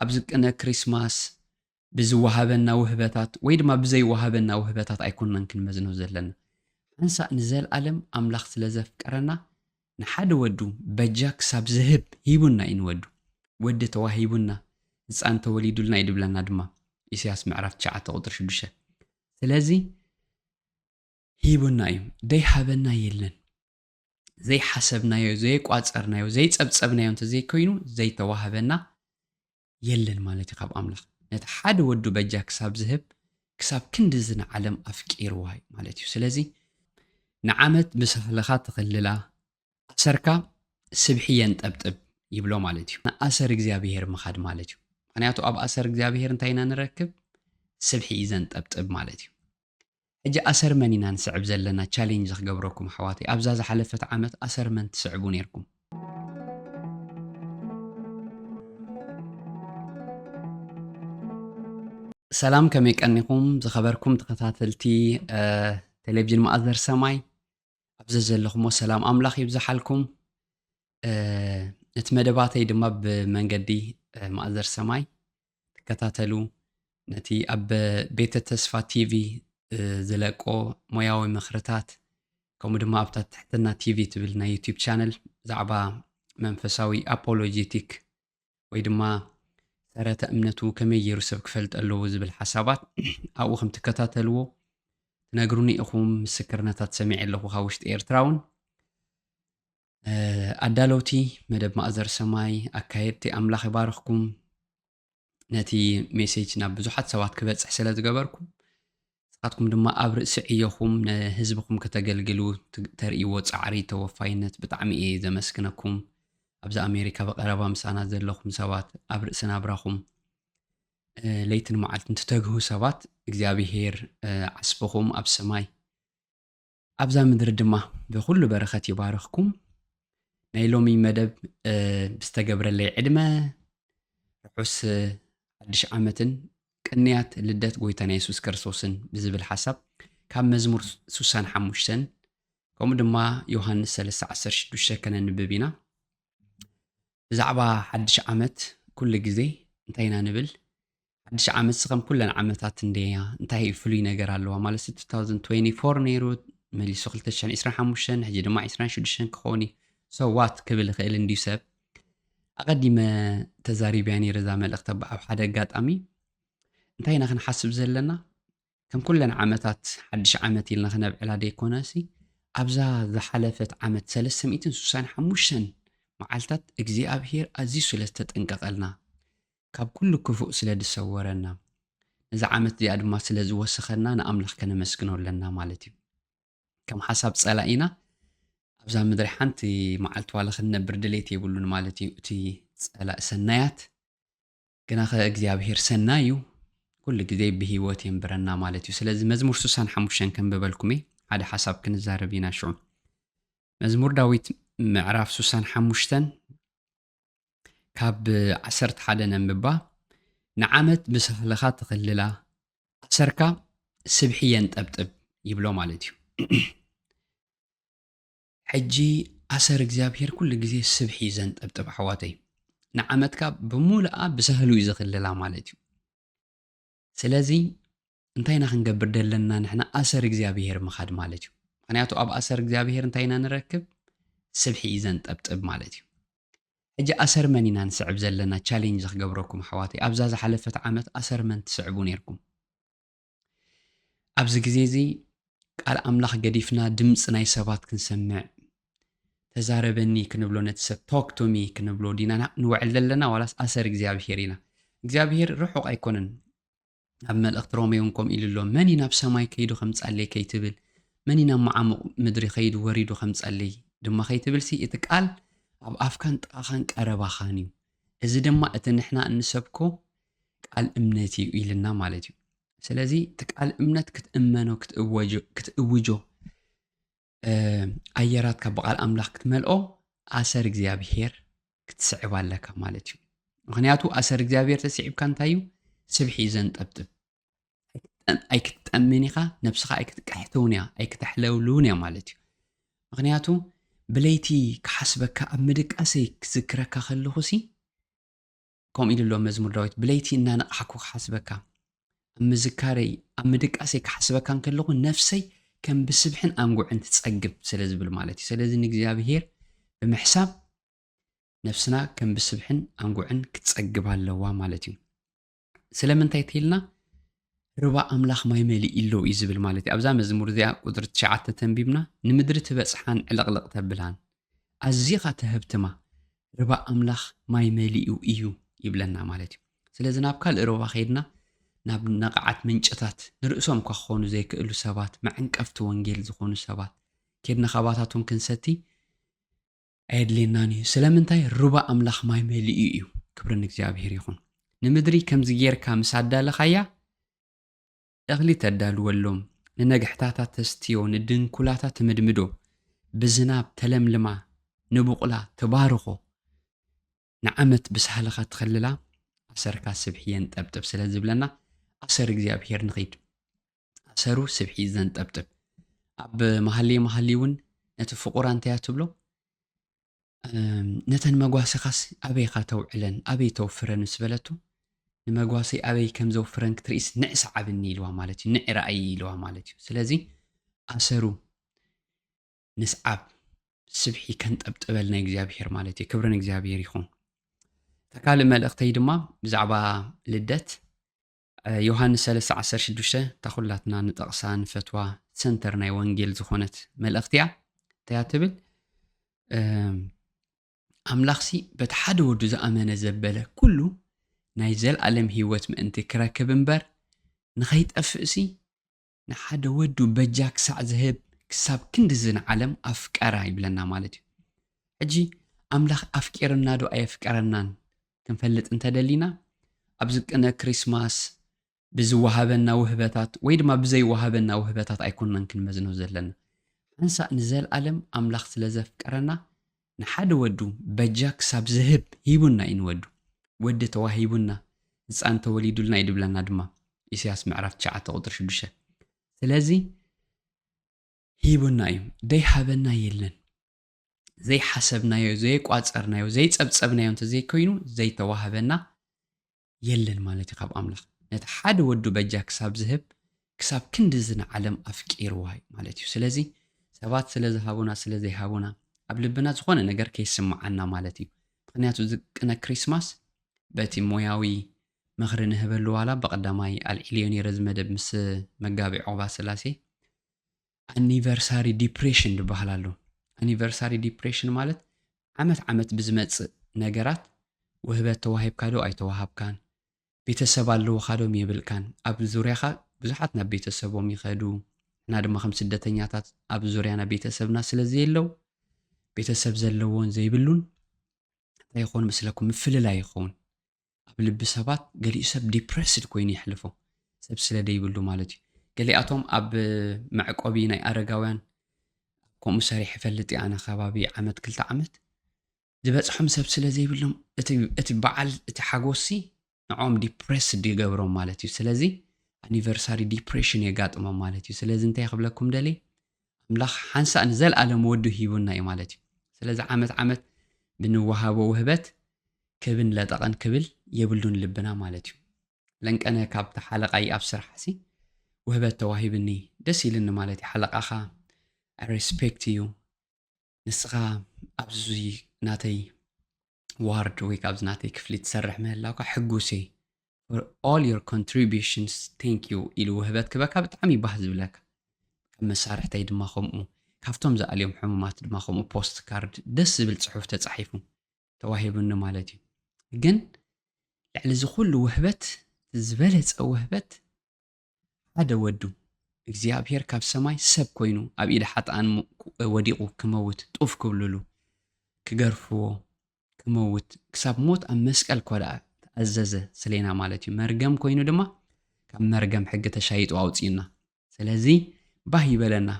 أبزقنا كريسماس بزوهبنا وهبتات ويد ما بزي وهبنا وهبتات أيكون نمكن مزنو زلنا أنسى نزال ألم أملاخ سلزف كرنا نحد ودو بجاك ساب زهب هيبونا إن ودو ود تواهيبونا نسأن توليدو لنا يدبلنا دما إسياس معرفت شعات قدر شدوشة سلازي هيبونا يوم دي حابنا يلن زي حسبنا يو زي قواصرنا يو زي صبصبنا يو زي كوينو زي تواهبنا يلن مالتي قاب أملاخ نت حد ودو بجاك ساب زهب كساب كندزنا علم أفكير واي مالتي سلازي نعمت بسهلخات تخللا أسركا سبحيا تبتب يبلو مالتي أسر እግዚአብሔር مخاد مالتي ምክንያቱ ኣብ أسر እግዚአብሔር እንታይና ንረክብ ስብሒ ይዘን ጠብጥብ ማለት እዩ ሕጂ ኣሰር መን ኢና ንስዕብ ዘለና ቻሌንጅ ዝኽገብረኩም ኣሕዋተይ ኣብዛ ዝሓለፈት ዓመት ኣሰር መን ትስዕቡ ነይርኩም ሰላም ከመይ ቀኒኹም ዝኸበርኩም ተኸታተልቲ ቴሌቪዥን ማእዘር ሰማይ ኣብዚ ዘለኹሞ ሰላም ኣምላኽ ይብዛሓልኩም እቲ መደባተይ ድማ ብመንገዲ ማእዘር ሰማይ ትከታተሉ ነቲ ኣብ ቤተ ተስፋ ቲቪ ዝለቆ ሞያዊ ምኽርታት ከምኡ ድማ ኣብታ ትሕትና ቲቪ ትብል ናይ ዩቲዩብ ቻነል ብዛዕባ መንፈሳዊ ኣፖሎጂቲክ ወይ ድማ ሰረተ እምነቱ ከመይ ጌሩ ሰብ ክፈልጥ ኣለዎ ዝብል ሓሳባት ኣብኡ ከም ትከታተልዎ ትነግሩኒ ኢኹም ምስክርነታት ሰሚዐ ኣለኹ ካብ ውሽጢ ኤርትራ እውን ኣዳለውቲ መደብ ማእዘር ሰማይ ኣካየድቲ ኣምላኽ ይባርኽኩም ነቲ ሜሴጅ ናብ ብዙሓት ሰባት ክበፅሕ ስለ ዝገበርኩም ንስኻትኩም ድማ ኣብ ርእሲ ዕዮኹም ንህዝብኩም ከተገልግሉ ተርእይዎ ፃዕሪ ተወፋይነት ብጣዕሚ እየ ዘመስግነኩም ኣብዚ ኣሜሪካ በቐረባ ምሳና ዘለኹም ሰባት ኣብ ርእሲ ናብራኹም ለይትን መዓልትን ትተግሁ ሰባት እግዚኣብሔር ዓስብኹም ኣብ ሰማይ ኣብዛ ምድሪ ድማ ብኩሉ በረኸት ይባርኽኩም ናይ ሎሚ መደብ ብዝተገብረለይ ዕድመ ርሑስ ሓድሽ ዓመትን ቅንያት ልደት ጎይታና ኢየሱስ ክርስቶስን ብዝብል ሓሳብ ካብ መዝሙር 65 ከምኡ ድማ ዮሃንስ 3:16 ከነንብብ ኢና ብዛዕባ ሓድሽ ዓመት ኩሉ ግዜ እንታይ ኢና ንብል ሓድሽ ዓመት ከም ኩለን ዓመታት እንደያ እንታይ ፍሉይ ነገር ኣለዋ ማለት 2024 ነይሩ መሊሱ 2025 ሕጂ ድማ 26 ክኾኒ ሰዋት ክብል ክእል እንዲሁ ሰብ ኣቐዲመ ተዛሪብያ ነይረ እዛ መልእኽቲ ኣብ ሓደ ኣጋጣሚ እንታይ ኢና ክንሓስብ ዘለና ከም ኩለን ዓመታት ሓድሽ ዓመት ኢልና ክነብዕላ ደይኮነሲ ኣብዛ ዝሓለፈት ዓመት 365 መዓልታት እግዚኣብሔር ኣዝዩ ስለ ዝተጠንቀቐልና ካብ ኩሉ ክፉእ ስለ ዝሰወረና ነዛ ዓመት እዚኣ ድማ ስለ ዝወሰኸና ንኣምላኽ ከነመስግኖ ኣለና ማለት እዩ ከም ሓሳብ ፀላኢና ኣብዛ ምድሪ ሓንቲ መዓልቲ ዋላ ክንነብር ድሌት የብሉን ማለት እዩ እቲ ፀላእ ሰናያት ግና ከእግዚኣብሔር ሰናይ እዩ ኩሉ ግዜ ብሂወት የንብረና ማለት እዩ ስለዚ መዝሙር 65 ከንብበልኩም እየ ሓደ ሓሳብ ክንዛረብ ኢና ሽዑ መዝሙር ዳዊት ምዕራፍ 65 ካብ 11 ነንብባ ንዓመት ብሰህለኻ ትኽልላ ኣሰርካ ስብሒ የንጠብጥብ ይብሎ ማለት እዩ ሕጂ ኣሰር እግዚኣብሔር ኩሉ ግዜ ስብሒ ዘንጠብጥብ ኣሕዋተይ ንዓመትካ ብሙሉኣ ብሰህሉ እዩ ዝኽልላ ማለት እዩ ስለዚ እንታይ ኢና ክንገብር ደለና ንሕና ኣሰር እግዚኣብሔር ምኻድ ማለት እዩ ምክንያቱ ኣብ ኣሰር እግዚኣብሔር እንታይ ኢና ንረክብ ስብሒ እዩ ዘንጠብጥብ ማለት እዩ ሕጂ ኣሰር መን ኢና ንስዕብ ዘለና ቻሌንጅ ዝኽገብረኩም ኣሕዋተይ ኣብዛ ዝሓለፈት ዓመት ኣሰር መን ትስዕቡ ነይርኩም ኣብዚ ግዜ እዚ ቃል ኣምላኽ ገዲፍና ድምፂ ናይ ሰባት ክንሰምዕ ተዛረበኒ ክንብሎ ነቲ ሰብ ቶክ ቱ ሚ ክንብሎ ዲና ንውዕል ዘለና ዋላስ ኣሰር እግዚኣብሔር ኢና እግዚኣብሔር ርሑቕ ኣይኮነን ኣብ መልእኽቲ ሮሜ እውን ከምኡ ኢሉ ኣሎ መን እዩ ናብ ሰማይ ከይዱ ከምፀለይ ከይትብል መን እዩ ናብ መዓሙቕ ምድሪ ከይዱ ወሪዱ ከምፀለይ ድማ ከይትብል ሲ እቲ ቃል ኣብ ኣፍካን ጥቓኻን ቀረባኻን እዩ እዚ ድማ እቲ ንሕና እንሰብኮ ቃል እምነት እዩ ኢልና ማለት እዩ ስለዚ እቲ ቃል እምነት ክትእመኖ ክትእውጆ ኣየራትካ ብቓል ኣምላኽ ክትመልኦ ኣሰር እግዚኣብሔር ክትስዕብ ኣለካ ማለት እዩ ምክንያቱ ኣሰር እግዚኣብሔር ተስዒብካ እንታይ እዩ ስብሒ ዘንጠብጥብ ኣይክትጠምን ኢኻ ነብስኻ ኣይክትቃሕተውን እያ ኣይክተሕለውሉውን እያ ማለት እዩ ምክንያቱ ብለይቲ ክሓስበካ ኣብ ምድቃሰይ ክዝክረካ ከለኹ ሲ كم إلى الله مزمور داويت بليتي إن أنا أحكو حسبك أم مذكاري أم دقاسي كحسبك كان كله نفسي كم بسبحن أنقو عند تسقب سلز بالمالتي سلز نجزابير بمحساب نفسنا كم بسبحن أنقو عند كتسقب هاللوا مالتي سلمن تايتيلنا ربا أملاخ ما يملي إلو إزي بالمالتي أبزا مزمور ذي قدرت شعات تنبيبنا نمدر تبسحان علق تبلان أزيغا تهبتما ربا أملاخ ما يملي إيو يبلنا مالتي سلز نابكال ربا خيدنا ناب نقعت منجتات نرأسهم كخونو زي كألو سبات مع انكفتو وانجيل زخونو سبات كيدنا خباتاتهم كنستي عيد ليناني سلامنتاي ربا أملاخ ما يملي إيو كبرنك جابهير يخون نمدري كم زيير كام سعدا لخايا أغلي تدالو اللوم ننجحتاتا تستيو ندن كولاتا تمدمدو بزناب تلملما نبقلا تبارخو نعمت بسهلخة تخللا أسركا سبحيين تبتب سلازب لنا أسر እግዚአብሔር نخيد أسرو سبحي زن تبتب أب محليون نتفقور أنتيا تبلو نتن مقواسي خاص أبي خاتو علن أبي توفرن سبلتو نمقواسي أبي كم زوفرن كتريس نعس عبني لوا مالتي نعرأي لوا مالتي سلازي أسرو نسعب سبحي كنت أبتقبلنا እግዚአብሔር مالتي كبرن እግዚአብሔር يخون تكالم ملأختي دما بزعبا لدت يوحنس 3:16 تخلاتنا نطقسان فتوى سنتر ناي وانجيل زخونت ملأختيا تياتبل أملاخسي بتحد ودو زأمانة زبالة كله نايزل ألم هيوت مأنت كراكب انبر نخيط أفقسي نحد ودو بجاك ساع زهب كساب كندزن علم أفكارا يبلنا مالتي أجي أملاخ أفكارنا دو أي أفكارنا كنفلت انت دلينا أبزقنا كريسماس بزوهابنا وهباتات ويد ما بزي وهابنا وهباتات أيكوننا كنمزنو زلنا انسا نزال ألم أملاخ سلازف كرنا نحد ودو بجاك ساب زهب هيبونا إن ود تواهيبونا نسان توليدو لنا يدبلنا دما إسياس معرفت شعات قدر شدوشة سلازي هيبونا يوم دي حابنا يلن زي حسبنا يو زي قواصرنا يو زي صبصبنا يو انت زي كوينو زي تواهبنا يلن مالتي خاب أملاخ نت حد ودو بجاك ساب زهب كساب كندزنا علم أفكير واي مالتي سلازي سبات سلازي هابونا أبلبنا زخونا نجر كيسمع عنا مالتي مخنياتو زقنا كريسماس باتي موياوي مخرن هبلو على بقداماي الإليوني رزمدب مس مقابع عوبا سلاسي anniversary depression دبهلالو anniversary depression مالت عمت بزمت نجرات وهبت توهب كادو أي توهب كان بيتسب اللو خادو ميبل كان أب زوريخا بزحتنا بيتسبو ميخادو نادم 5 دتنياتات أب زوريانا بيتسبنا سلازي اللو بيتسب زلوون زي بلون يخون مثلكم مفل لا يخون قبل بسبات قال يسب depressed كوين يحلفو سب سلا دي بلو مالتي قال لي أتوم أب معقوبي ناي أرقاوان كوم ساري حفلتي أنا خبابي عمت كلتا عمت دبصحم سب سلا زي بلوم اتي بعل اتي حاغوسي نعوم depressed دي قبرو مالتي سلازي anniversary depression يقاطمو مالتي سلازي انتي يخبلكم دالي أملاخ حنسا نزل ألم ودو هيبونا مالتي سلازي عمت بنوهابو وهبت كبن لا تقن كبل يبلون لبنا مالتي لانك أنا كابت حلقة أي أبصر حسي وهبت تواهبني دسي لنا مالتي حلقة أخا I respect you نسخة أبزي ناتي وارد ويك أبز ناتي كفلي تسرح مهلاوكا حقوسي for all your contributions thank you إلو وهبت كبكا بتعمي بحز بلاك كما سارح تايد ما خمو كافتهم زا اليوم حمومات ما خمو بوست كارد دس بالصحف تصحيفو تواهبنا مالتي جن على زخول وهبت زبلت أو وهبت هذا ودو እግዚአብሔር ካብ ሰማይ ሰብ ኮይኑ ኣብ ኢድ ሓጥኣን ወዲቑ ክመውት ጡፍ ክብልሉ ክገርፍዎ ክመውት ክሳብ ሞት ኣብ መስቀል ኮዳ ተኣዘዘ ስለና ማለት እዩ መርገም ኮይኑ ድማ ካብ መርገም ሕጊ ተሻይጡ ኣውፂና ስለዚ ባህ ይበለና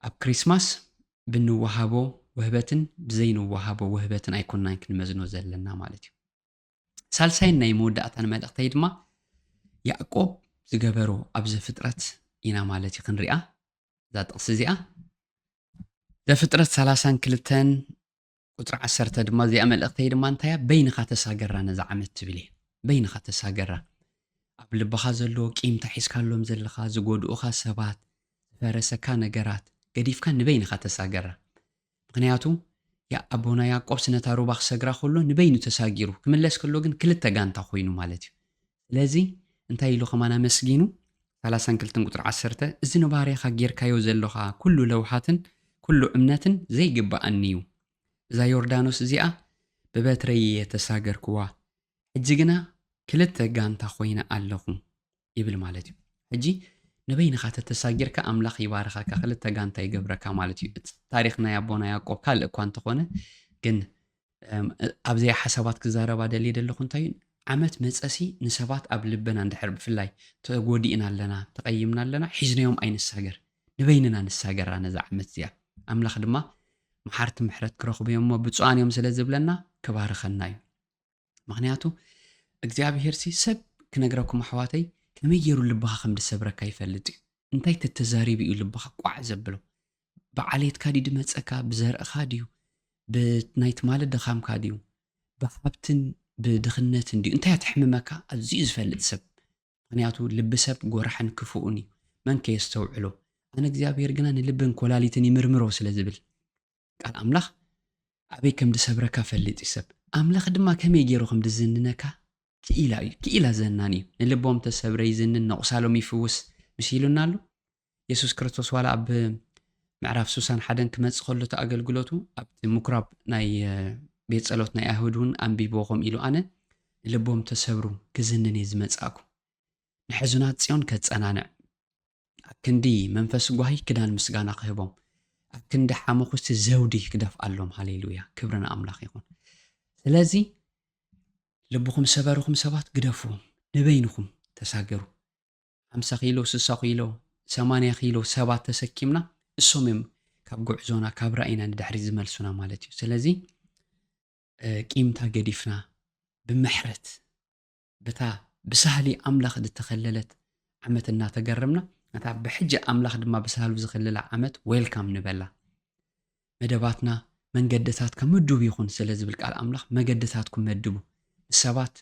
ኣብ ክሪስማስ ብንወሃቦ ወህበትን ብዘይንወሃቦ ወህበትን ኣይኮንናን ክንመዝኖ ዘለና ማለት እዩ ሳልሳይ ናይ መወዳእታን መልእኽተይ ድማ ያዕቆብ ዝገበሮ ኣብ ዘፍጥረት ኢና ማለት እዩ ክንሪኣ እዛ ጥቕሲ እዚኣ ዘፍጥረት 32 ቁጥሪ 10 ድማ እዚኣ መልእኽተይ ድማ እንታይ በይንኻ ተሳገራ ነዛ ዓመት ትብል እየ በይንኻ ተሳገራ ኣብ ልብኻ ዘሎ ቂምታ ሒዝካሎም ዘለኻ ዝጎድኡኻ ሰባት ዝፈረሰካ ነገራት ገዲፍካ ንበይንኻ ተሳገራ ምክንያቱ ኣቦና ያዕቆብ ስነታ ሩባ ክሰግራ ከሎ ንበይኑ ተሳጊሩ ክምለስ ከሎ ግን ክልተ ጋንታ ኮይኑ ማለት እዩ ስለዚ እንታይ ኢሉ ኸማና መስጊኑ 32 ቁጥሪ 10 እዚ ንባርያኻ ጌርካዮ ዘለኻ ኩሉ ለውሓትን ኩሉ እምነትን ዘይግባኣኒ እዩ እዛ ዮርዳኖስ እዚኣ ብበትረይ የተሳገርክዋ ሕጂ ግና ክልተ ጋንታ ኮይና ኣለኹ ይብል ማለት እዩ ሕጂ ንበይንኻ ተተሳጊርካ ኣምላኽ ይባርኻካ ክልተ ጋንታ ይገብረካ ማለት እዩ ታሪክ ናይ ኣቦና ያዕቆብ ካልእ እኳ እንተኾነ ግን ኣብዚያ ሓሳባት ክዛረባ ደልየ ዘለኹ እንታይ እዩ ዓመት መፀሲ ንሰባት ኣብ ልበና እንድሕር ብፍላይ ተጎዲእና ኣለና ተቐይምና ኣለና ሒዝናዮም ኣይንሳገር ንበይንና ንሳገራ ነዛ ዓመት እዚኣ ኣምላኽ ድማ መሓርቲ ምሕረት ክረኽቦም እሞ ብፁዓን እዮም ስለ ዝብለና ክባርኸና እዩ ምክንያቱ እግዚኣብሔር ሰብ ክነግረኩም ኣሕዋተይ ከመይ ገይሩ ልብኻ ከም ዝሰብረካ ይፈልጥ እዩ እንታይ ተተዛሪብ እዩ ልብኻ ቋዕ ዘብሎ ብዓሌትካ ድዩ ድመፀካ ብዘርእኻ ድዩ ብናይቲ ማለት ድኻምካ ድዩ ብሃብትን ብድኽነትን ድዩ እንታይ ኣትሕምመካ ኣዝዩ ዝፈልጥ ሰብ ምክንያቱ ልቢ ሰብ ጎራሕን ክፉኡን እዩ መን ከየስተውዕሎ ኣነ እግዚኣብሔር ግና ንልብን ኮላሊትን ይምርምሮ ስለ ዝብል ቃል ኣምላኽ ኣበይ ከም ዝሰብረካ ፈልጥ እዩ ሰብ ኣምላኽ ድማ ከመይ ገይሩ ከም ዝዝንነካ ክኢላ ዘናን እዩ ንልቦም ተሰብረ ይዝንን ነቑሳሎም ይፍውስ ምሲሉና ኣሎ ኢየሱስ ክርስቶስ ዋላ ኣብ ምዕራፍ 61 ክመጽእ ከሎ ተኣገልግሎቱ ኣብቲ ምኩራብ ናይ ቤት ጸሎት ናይ ኣይሁድ እውን ኣንቢቦም ኢሉ ኣነ ንልቦም ተሰብሩ ክዝንን እዩ ዝመጻእኩ ንሕዙናት ጽዮን ከጸናንዕ ኣብ ክንዲ መንፈስ ጓሂ ክዳን ምስጋና ክህቦም ኣብ ክንዲ ሓመኹስቲ ዘውዲ ክደፍኣሎም ሃሌሉያ ክብረና ኣምላኽ ይኹን ስለዚ ልብኹም ሰበርኹም ሰባት ግደፍዎም ንበይንኹም ተሳገሩ 50 ኪሎ 60 ኪሎ 80 ኪሎ ሰባት ተሰኪምና እሶም እዮም ካብ ጉዕዞና ካብ ራእይና ንድሕሪ ዝመልሱና ማለት እዩ ስለዚ ቂምታ ገዲፍና ብምሕረት በታ ብሳህሊ ኣምላኽ ዝተኸለለት ዓመት እናተገረምና እታ ብሕጂ ኣምላኽ ድማ ብሳህሉ ዝኸለለ ዓመት ዌልካም ንበላ መደባትና መንገድታትካ ምድብ ይኹን ስለ ዝብል ቃል ኣምላኽ መገድታትኩም መድቡ ሰባት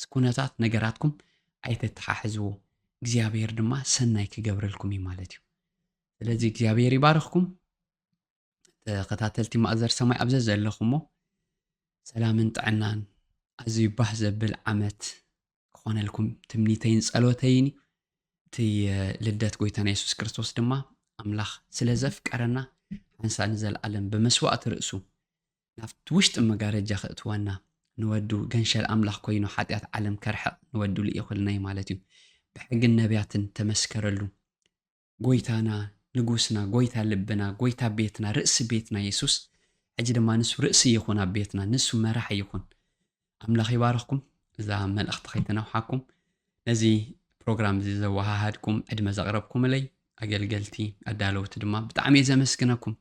ስኩነታት ነገራትኩም ኣይተተሓሕዝዎ እግዚአብሔር ድማ ሰናይ ክገብረልኩም እዩ ማለት እዩ ስለዚ እግዚአብሔር ይባርኽኩም ተኸታተልቲ ማእዘር ሰማይ ኣብዘ ዘለኹሞ ሰላምን ጥዕናን ኣዝዩ ባህ ዘብል ዓመት ክኾነልኩም ትምኒተይን ጸሎተይን እቲ ልደት ጎይታና ኢየሱስ ክርስቶስ ድማ ኣምላኽ ስለ ዘፍቀረና ሓንሳእ ንዘለዓለም ብመስዋዕት ርእሱ ናብቲ ውሽጢ መጋረጃ ክእትወና ንወዱ ገንሸል ኣምላኽ ኮይኑ ሓጢኣት ዓለም ከርሕቕ ንወዱ ልኢኹልናይ ማለት እዩ ብሕጊ ነቢያትን ተመስከረሉ ጎይታና ንጉስና ጎይታ ልብና ጎይታ ቤትና ርእሲ ቤትና ኢየሱስ ሕጂ ድማ ንሱ ርእሲ ይኹን ኣብ ቤትና ንሱ መራሕ ይኹን ኣምላኽ ይባርኽኩም እዛ መልእኽቲ ከይተነውሓኩም ነዚ ፕሮግራም እዚ ዘወሃሃድኩም ዕድመ ዘቕረብኩም ለይ ኣገልገልቲ ኣዳለውቲ ድማ ብጣዕሚ ዘመስግነኩም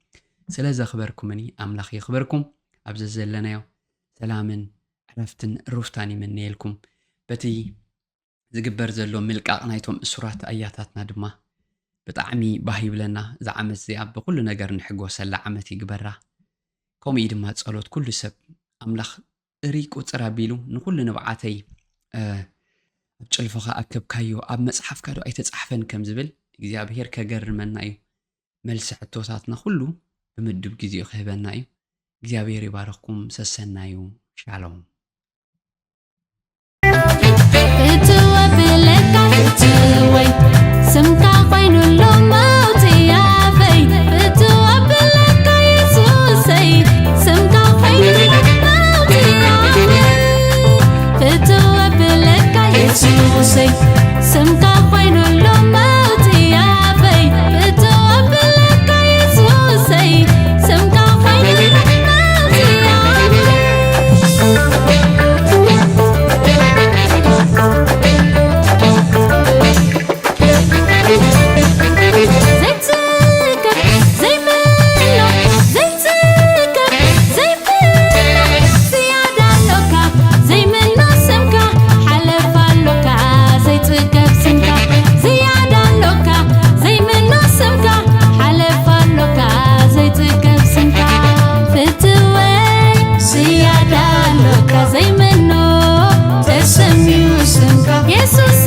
ስለ ዘኽበርኩምኒ ኣምላኽ ይኽበርኩም ኣብዚ ዘለናዮ ሰላምን ዕረፍትን ሩፍታን ይምንየልኩም በቲ ዝግበር ዘሎ ምልቃቕ ናይቶም እሱራት ኣያታትና ድማ ብጣዕሚ ባህ ይብለና እዛ ዓመት እዚኣ ብኩሉ ነገር ንሕጎሰላ ዓመት ይግበራ ከምኡ ድማ ጸሎት ኩሉ ሰብ ኣምላኽ እሪቁ ፅር ኣቢሉ ንኩሉ ንብዓተይ ኣብ ጭልፎኻ ኣከብካዮ ኣብ መጽሓፍካ ዶ ኣይተጻሕፈን ከም ዝብል እግዚኣብሔር ከገርመና እዩ መልሲ ሕቶታትና ኩሉ ብምድብ ጊዜኡ ክህበና እዩ እግዚአብሔር ይባርኽኩም ሰሰናዩ ሻሎም ስምካ ኮይኑሎ መውፅያ ፈይ ብትወብለካ ኢየሱሰይ ስምካ ኮይኑሎ መውፅያ ብትወብለካ ኢየሱሰይ ስምካ ኮይኑሎ መውፅያ ፈይ ብትወብለካ ኢየሱሰይ ስምካ ኮይኑሎ زيادة ኢየሱስ